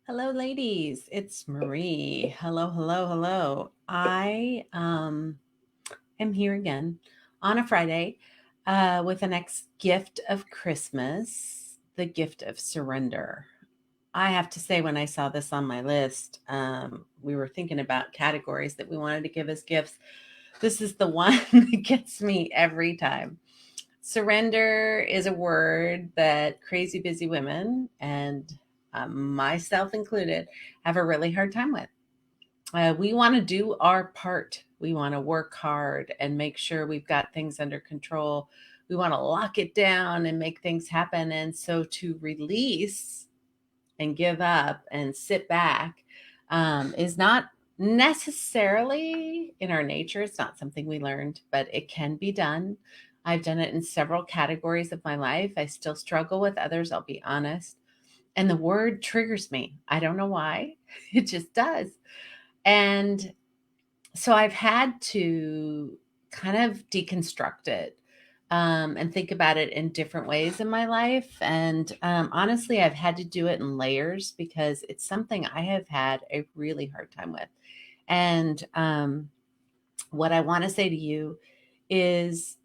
Hello, ladies. It's Marie. Hello, hello, hello. I am here again on a Friday with the next gift of Christmas, the gift of surrender. I have to say, when I saw this on my list, we were thinking about categories that we wanted to give as gifts. This is the one that gets me every time. Surrender is a word that crazy busy women and myself included have a really hard time with. We want to do our part. We want to work hard and make sure we've got things under control. We want to lock it down and make things happen. And so to release and give up and sit back is not necessarily in our nature. It's not something we learned, but it can be done. I've done it in several categories of my life. I still struggle with others, I'll be honest. And the word triggers me. I don't know why, it just does. And so I've had to kind of deconstruct it and think about it in different ways in my life. And honestly, I've had to do it in layers because it's something I have had a really hard time with. And what I want to say to you is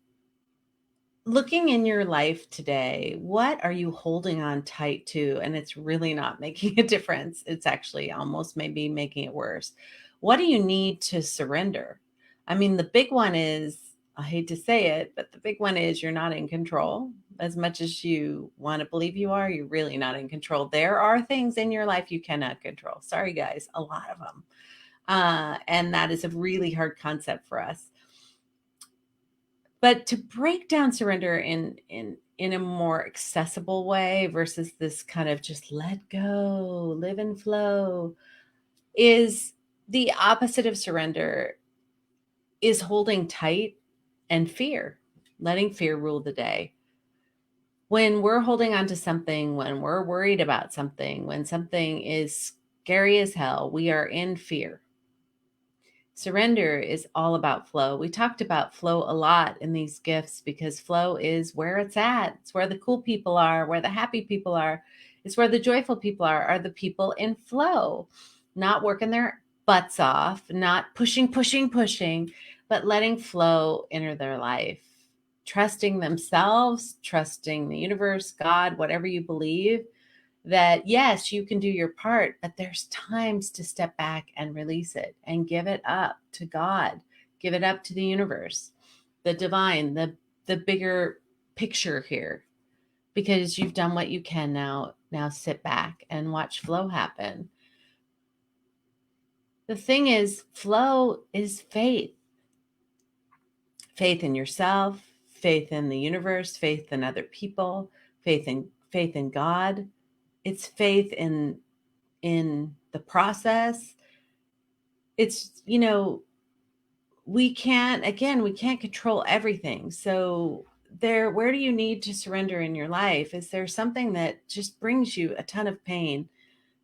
looking in your life today, what are you holding on tight to? And it's really not making a difference. It's actually almost maybe making it worse. What do you need to surrender? I mean, the big one is, I hate to say it, but the big one is you're not in control. As much as you want to believe you are, you're really not in control. There are things in your life you cannot control. Sorry, guys, a lot of them. And that is a really hard concept for us. But to break down surrender in a more accessible way versus this kind of just let go, live and flow, is the opposite of surrender is holding tight and fear, letting fear rule the day. When we're holding on to something, when we're worried about something, when something is scary as hell, we are in fear. Surrender is all about flow. We talked about flow a lot in these gifts because flow is where it's at. It's where the cool people are, where the happy people are. It's where the joyful people are the people in flow, not working their butts off, not pushing, pushing, pushing, but letting flow enter their life, trusting themselves, trusting the universe, God, whatever you believe, that yes, you can do your part, but there's times to step back and release it and give it up to God, give it up to the universe, the divine, the bigger picture here, because you've done what you can now. Now sit back and watch flow happen. The thing is, flow is faith. Faith in yourself, faith in the universe, faith in other people, faith in God. It's faith in the process. It's, we can't control everything. So where do you need to surrender in your life? Is there something that just brings you a ton of pain?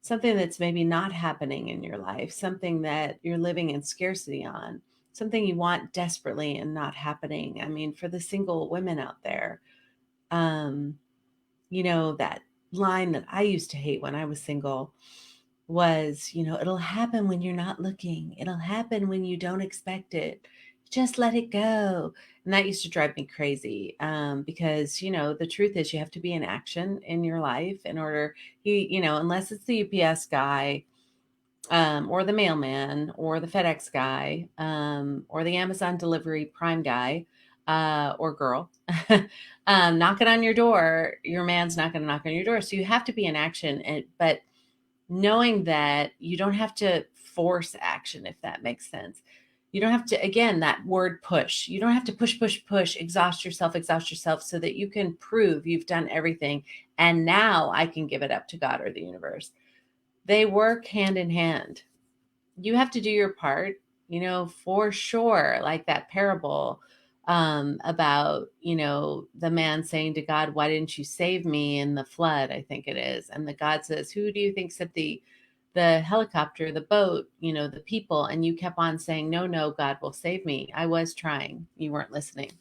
Something that's maybe not happening in your life, something that you're living in scarcity on, something you want desperately and not happening. I mean, for the single women out there, um, that line that I used to hate when I was single was, it'll happen when you're not looking. It'll happen when you don't expect it. Just let it go. And that used to drive me crazy because, the truth is you have to be in action in your life in order, unless it's the UPS guy or the mailman or the FedEx guy or the Amazon delivery prime guy or girl knocking on your door, your man's not going to knock on your door. So you have to be in action. But knowing that you don't have to force action, if that makes sense. You don't have to, again, that word push. You don't have to push, push, push, exhaust yourself so that you can prove you've done everything. And now I can give it up to God or the universe. They work hand in hand. You have to do your part, for sure. Like that parable about, the man saying to God, why didn't you save me in the flood? I think it is. And the God says, who do you think set the helicopter, the boat, the people? And you kept on saying, no, no, God will save me. I was trying. You weren't listening.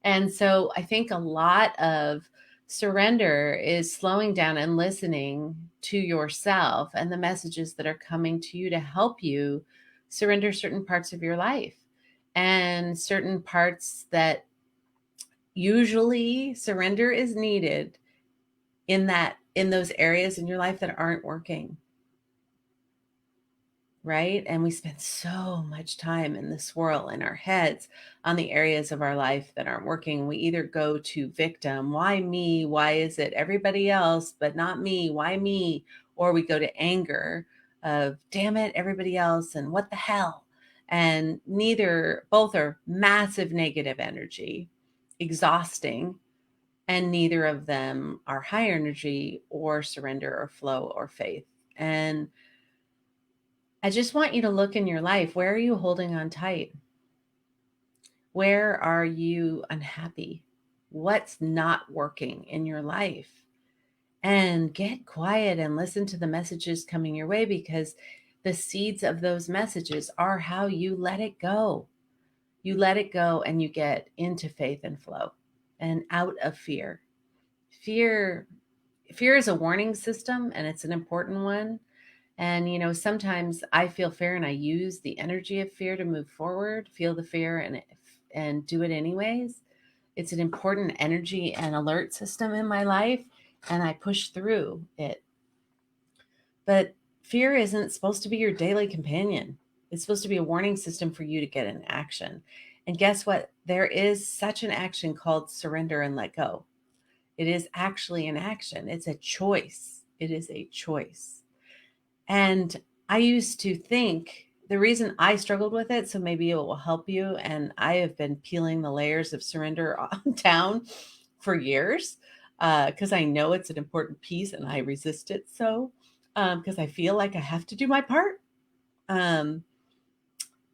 And so I think a lot of Surrender is slowing down and listening to yourself and the messages that are coming to you to help you surrender certain parts of your life, and certain parts that usually surrender is needed in those areas in your life that aren't working. Right? And we spend so much time in the swirl in our heads on the areas of our life that aren't working. We either go to victim, why me? Why is it everybody else, but not me? Why me? Or we go to anger of, damn it, everybody else, and what the hell? And both are massive negative energy, exhausting, and neither of them are high energy or surrender or flow or faith. And I just want you to look in your life. Where are you holding on tight? Where are you unhappy? What's not working in your life? And get quiet and listen to the messages coming your way, because the seeds of those messages are how you let it go. You let it go and you get into faith and flow and out of fear. Fear is a warning system, and it's an important one. And, sometimes I feel fear and I use the energy of fear to move forward, feel the fear and do it anyways. It's an important energy and alert system in my life, and I push through it. But fear isn't supposed to be your daily companion. It's supposed to be a warning system for you to get in action. And guess what? There is such an action called surrender and let go. It is actually an action. It's a choice. It is a choice. And I used to think the reason I struggled with it, so maybe it will help you. And I have been peeling the layers of surrender down for years, because I know it's an important piece and I resist it so, because I feel like I have to do my part.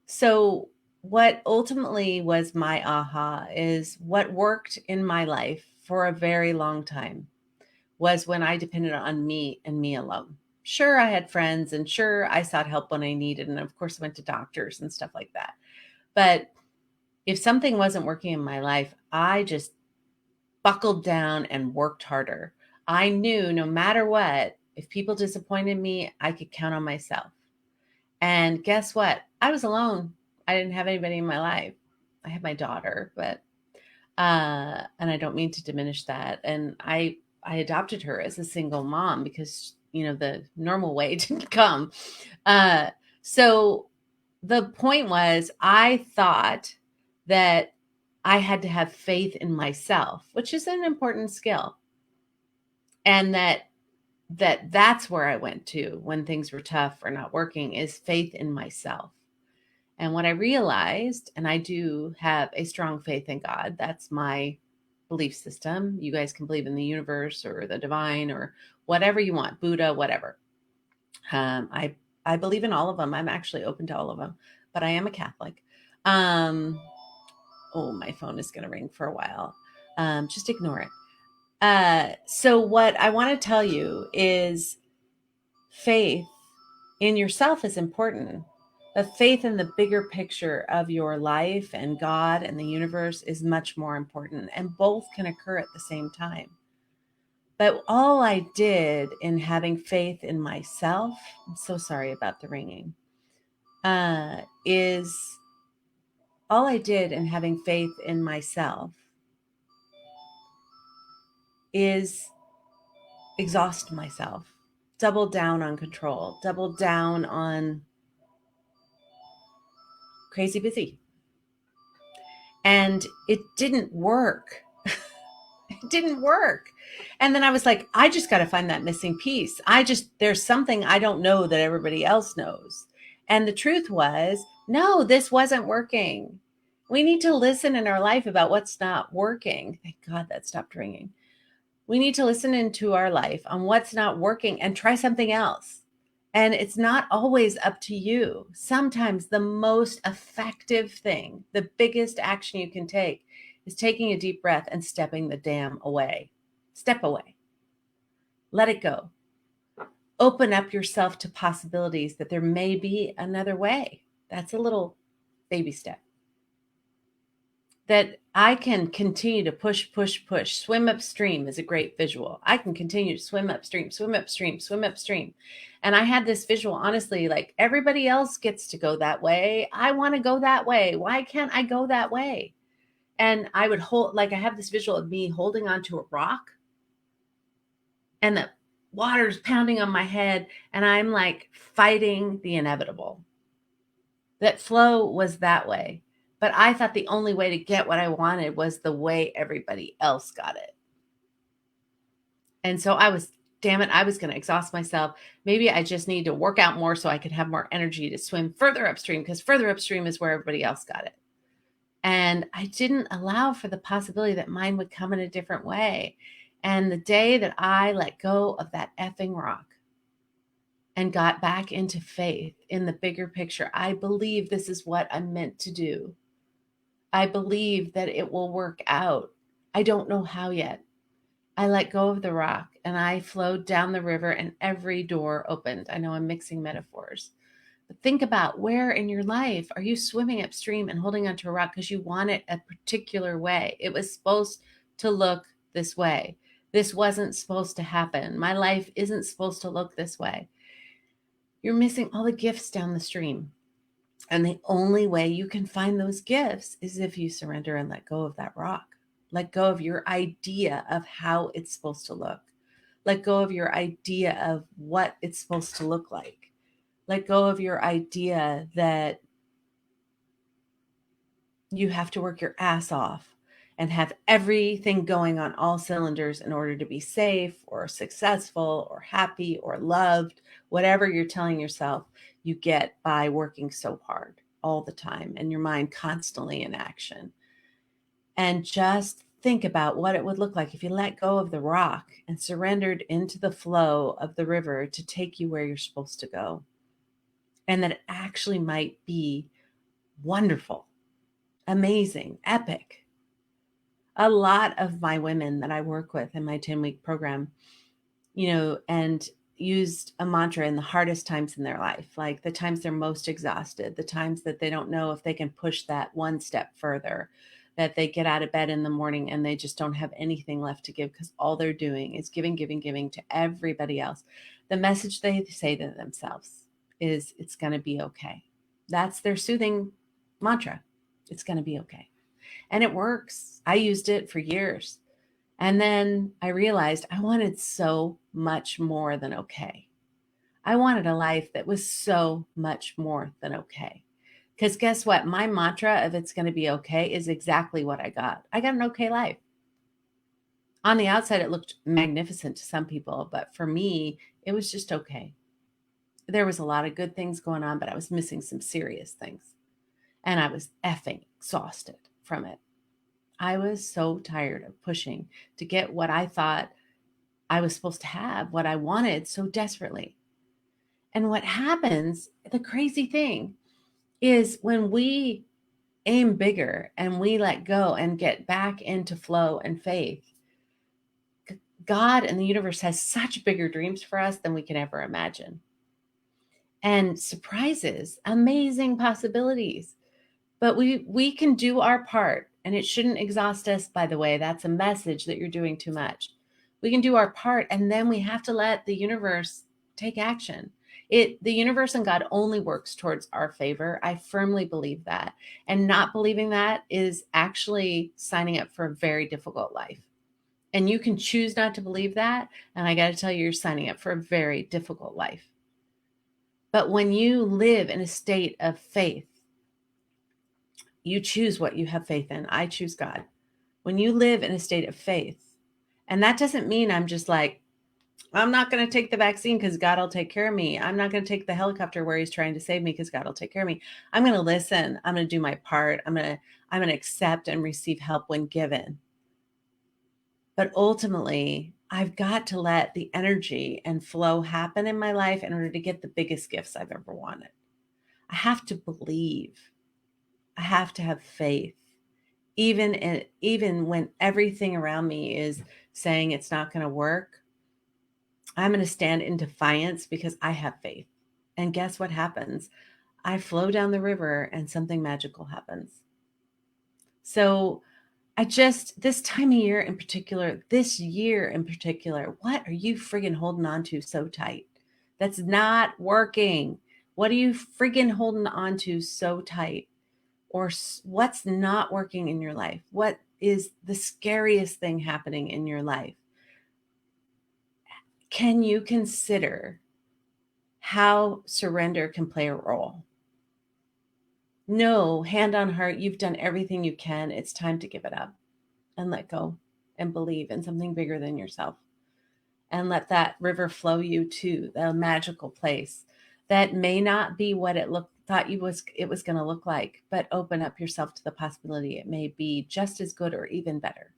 So what ultimately was my aha is what worked in my life for a very long time was when I depended on me and me alone. Sure, I had friends, and sure, I sought help when I needed. And of course, I went to doctors and stuff like that. But if something wasn't working in my life, I just buckled down and worked harder. I knew no matter what, if people disappointed me, I could count on myself. And guess what? I was alone. I didn't have anybody in my life. I had my daughter, but and I don't mean to diminish that. And I adopted her as a single mom because the normal way didn't come. So the point was, I thought that I had to have faith in myself, which is an important skill, and that's where I went to when things were tough or not working, is faith in myself. And what I realized, and I do have a strong faith in God, that's my belief system. You guys can believe in the universe or the divine or whatever you want, Buddha, whatever. I believe in all of them. I'm actually open to all of them, but I am a Catholic. Oh, my phone is going to ring for a while. Just ignore it. So what I want to tell you is faith in yourself is important. But faith in the bigger picture of your life and God and the universe is much more important, and both can occur at the same time. But all I did in having faith in myself, I'm so sorry about the ringing, is all I did in having faith in myself is exhaust myself, double down on control, double down on crazy busy. And it didn't work. It didn't work. And then I was like, I just got to find that missing piece. There's something I don't know that everybody else knows. And the truth was, no, this wasn't working. We need to listen in our life about what's not working. Thank God that stopped ringing. We need to listen into our life on what's not working and try something else. And it's not always up to you. Sometimes the most effective thing, the biggest action you can take, is taking a deep breath and stepping the damn away. Step away. Let it go. Open up yourself to possibilities that there may be another way. That's a little baby step. that I can continue to push, push, push. Swim upstream is a great visual. I can continue to swim upstream, swim upstream, swim upstream. And I had this visual, honestly, like everybody else gets to go that way. I want to go that way. Why can't I go that way? And I would hold, like, I have this visual of me holding onto a rock and the water's pounding on my head. And I'm like fighting the inevitable. That flow was that way. But I thought the only way to get what I wanted was the way everybody else got it. And so damn it, I was going to exhaust myself. Maybe I just need to work out more so I could have more energy to swim further upstream, because further upstream is where everybody else got it. And I didn't allow for the possibility that mine would come in a different way. And the day that I let go of that effing rock and got back into faith in the bigger picture, I believe this is what I'm meant to do. I believe that it will work out. I don't know how yet. I let go of the rock and I flowed down the river and every door opened. I know I'm mixing metaphors, but think about, where in your life are you swimming upstream and holding onto a rock because you want it a particular way? It was supposed to look this way. This wasn't supposed to happen. My life isn't supposed to look this way. You're missing all the gifts down the stream. And the only way you can find those gifts is if you surrender and let go of that rock. Let go of your idea of how it's supposed to look. Let go of your idea of what it's supposed to look like. Let go of your idea that you have to work your ass off and have everything going on all cylinders in order to be safe or successful or happy or loved. Whatever you're telling yourself, you get by working so hard all the time and your mind constantly in action. And just think about what it would look like if you let go of the rock and surrendered into the flow of the river to take you where you're supposed to go. And that it actually might be wonderful, amazing, epic. A lot of my women that I work with in my 10-week program, and used a mantra in the hardest times in their life, like the times they're most exhausted, the times that they don't know if they can push that one step further, that they get out of bed in the morning and they just don't have anything left to give because all they're doing is giving, giving, giving to everybody else. The message they say to themselves is, it's going to be okay. That's their soothing mantra. It's going to be okay. And it works. I used it for years. And then I realized I wanted so much more than okay. I wanted a life that was so much more than okay. Because guess what? My mantra of it's going to be okay is exactly what I got. I got an okay life. On the outside, it looked magnificent to some people, but for me, it was just okay. There was a lot of good things going on, but I was missing some serious things. And I was effing exhausted from it. I was so tired of pushing to get what I thought I was supposed to have, what I wanted so desperately. And what happens, the crazy thing is, when we aim bigger and we let go and get back into flow and faith, God and the universe has such bigger dreams for us than we can ever imagine. And surprises, amazing possibilities. But we can do our part, and it shouldn't exhaust us, by the way. That's a message that you're doing too much. We can do our part, and then we have to let the universe take action. The universe and God only works towards our favor. I firmly believe that. And not believing that is actually signing up for a very difficult life. And you can choose not to believe that. And I got to tell you, you're signing up for a very difficult life. But when you live in a state of faith, you choose what you have faith in. I choose God. When you live in a state of faith, and that doesn't mean I'm just like, I'm not going to take the vaccine because God will take care of me. I'm not going to take the helicopter where he's trying to save me because God will take care of me. I'm going to listen. I'm going to do my part. I'm going to accept and receive help when given. But ultimately, I've got to let the energy and flow happen in my life in order to get the biggest gifts I've ever wanted. I have to believe. I have to have faith. Even when everything around me is saying it's not going to work, I'm going to stand in defiance because I have faith. And guess what happens? I flow down the river and something magical happens. So this time of year in particular, this year in particular, what are you friggin' holding on to so tight? That's not working. What are you friggin' holding on to so tight? Or what's not working in your life? What is the scariest thing happening in your life? Can you consider how surrender can play a role? No, hand on heart, you've done everything you can. It's time to give it up and let go and believe in something bigger than yourself, and let that river flow you to the magical place that may not be what it was going to look like, but open up yourself to the possibility it may be just as good or even better.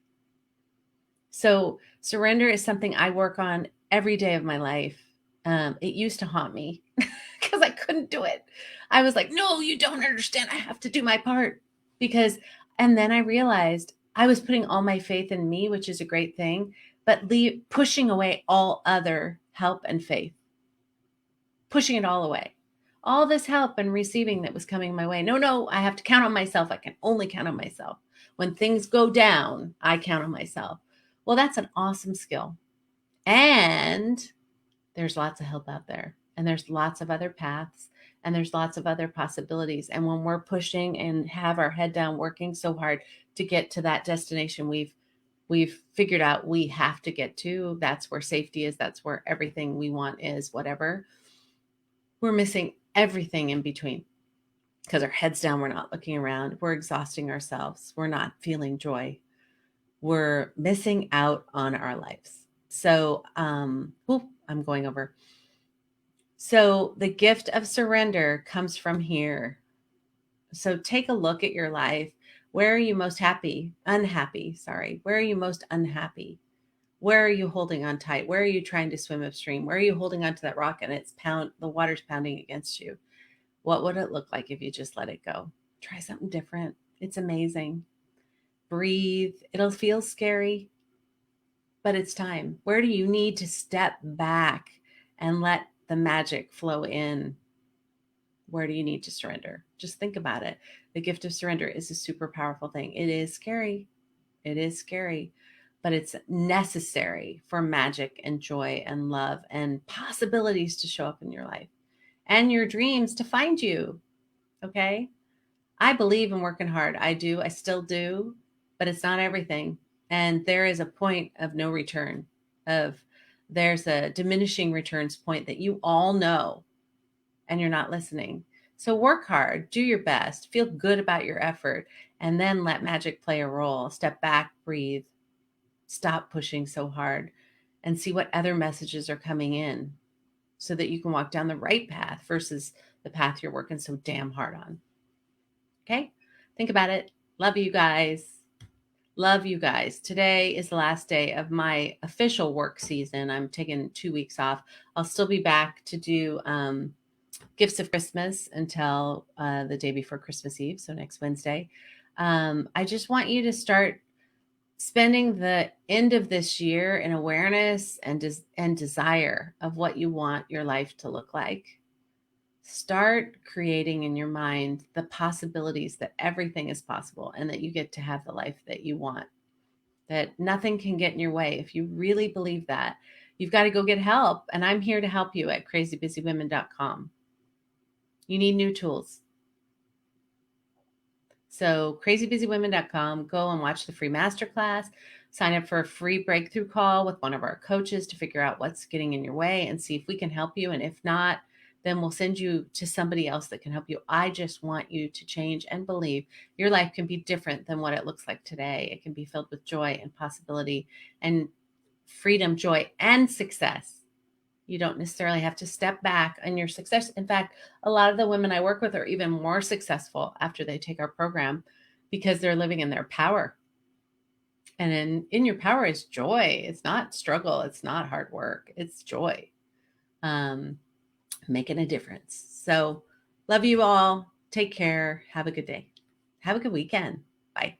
So surrender is something I work on every day of my life. It used to haunt me because I couldn't do it. I was like, no, you don't understand. I have to do my part and then I realized I was putting all my faith in me, which is a great thing, but pushing away all other help and faith, pushing it all away. All this help and receiving that was coming my way. No, I have to count on myself. I can only count on myself. When things go down, I count on myself. Well, that's an awesome skill. And there's lots of help out there, and there's lots of other paths, and there's lots of other possibilities. And when we're pushing and have our head down, working so hard to get to that destination we've figured out we have to get to, that's where safety is, that's where everything we want is, whatever, we're missing everything in between because our heads down, we're not looking around, we're exhausting ourselves, we're not feeling joy, we're missing out on our lives. So I'm going over. So the gift of surrender comes from here. So take a look at your life. Where are you most unhappy? Where are you most unhappy? Where are you holding on tight? Where are you trying to swim upstream? Where are you holding onto that rock and the water's pounding against you? What would it look like if you just let it go? Try something different. It's amazing. Breathe. It'll feel scary, but it's time. Where do you need to step back and let the magic flow in? Where do you need to surrender? Just think about it. The gift of surrender is a super powerful thing. It is scary. It is scary, but it's necessary for magic and joy and love and possibilities to show up in your life and your dreams to find you. Okay. I believe in working hard. I do. I still do, but it's not everything. And there is a point of no return. There's a diminishing returns point that you all know, and you're not listening. So work hard, do your best, feel good about your effort, and then let magic play a role. Step back, breathe, stop pushing so hard, and see what other messages are coming in so that you can walk down the right path versus the path you're working so damn hard on. Okay? Think about it. Love you guys. Love you guys. Today is the last day of my official work season. I'm taking 2 weeks off. I'll still be back to do gifts of Christmas until the day before Christmas Eve, so next Wednesday. I just want you to start spending the end of this year in awareness and desire of what you want your life to look like. Start creating in your mind the possibilities that everything is possible and that you get to have the life that you want, that nothing can get in your way. If you really believe that, you've got to go get help. And I'm here to help you at crazybusywomen.com. You need new tools. So crazybusywomen.com, go and watch the free masterclass, sign up for a free breakthrough call with one of our coaches to figure out what's getting in your way and see if we can help you. And if not, then we'll send you to somebody else that can help you. I just want you to change and believe your life can be different than what it looks like today. It can be filled with joy and possibility and freedom, joy, and success. You don't necessarily have to step back on your success. In fact, a lot of the women I work with are even more successful after they take our program because they're living in their power. And in your power is joy. It's not struggle. It's not hard work. It's joy. Making a difference. So love you all. Take care. Have a good day. Have a good weekend. Bye.